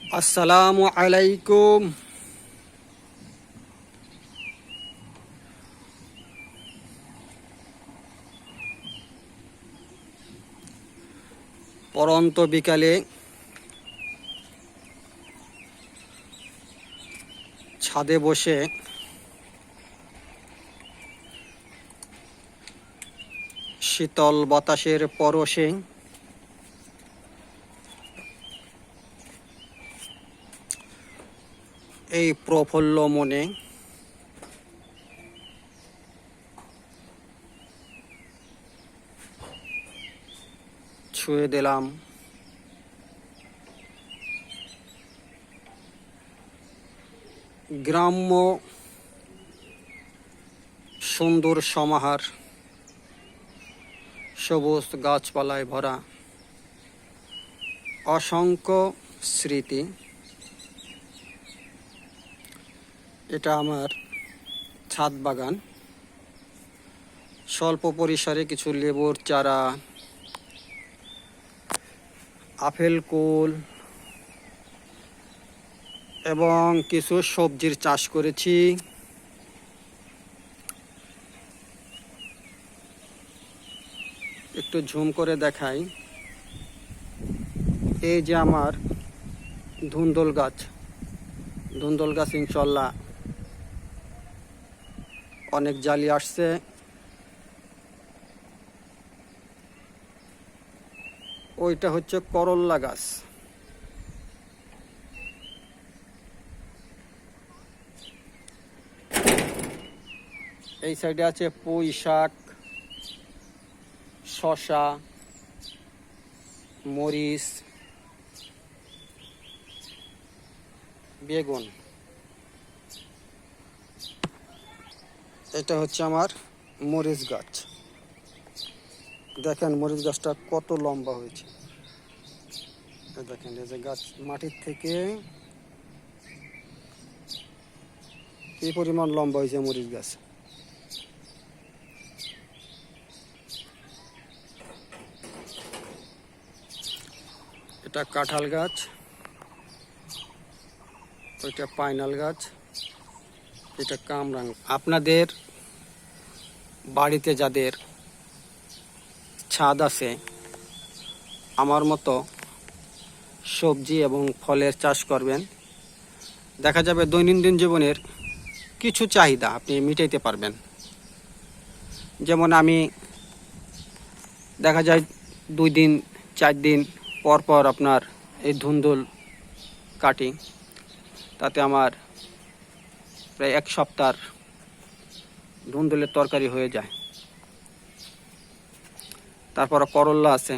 আসসালামু আলাইকুম। পরন্ত বিকালে ছাদে বসে শীতল বাতাসের পরশে এই প্রফুল্ল মনে ছুঁয়ে দিলাম গ্রাম্য সুন্দর সমাহার, সবুজ গাছপালায় ভরা অসংখ্য স্মৃতি। এটা আমার ছাদ বাগান। স্বল্প পরিসরে কিছু লেবুর চারা, আপেল কুল এবং কিছু সবজির চাষ করেছি। একটু ঝুম করে দেখাই। এই যে আমার ধুন্দুল গাছ ইনশাল্লাহ অনেক জালি আসছে। ওইটা হচ্ছে করল্লা গাছ। এই সাইডে আছে পুঁই শাক, শসা, মরিচ, বেগুন। এটা হচ্ছে আমার মরিচ গাছ। দেখেন মরিচ গাছটা কত লম্বা হয়েছে। দেখেন এই যে গাছ মাটির থেকে কি পরিমাণ লম্বা হয়েছে মরিচ গাছ। এটা কাঁঠাল গাছ, ওইটা পাইনাল গাছ, এটা কামরাঙ্গা। আপনাদের বাড়িতে যাদের ছাদ আছে, আমার মতো সবজি এবং ফলের চাষ করবেন। দেখা যাবে দৈনন্দিন জীবনের কিছু চাহিদা আপনি মিটাইতে পারবেন। যেমন আমি দেখা যায় 2 দিন 4 দিন পর পর আপনার এই ধুন্দুল কাটি, তাতে আমার প্রায় 1 সপ্তাহ ধুন্দুলের তরকারি হয়ে যায়। তারপর করল্লা আছে।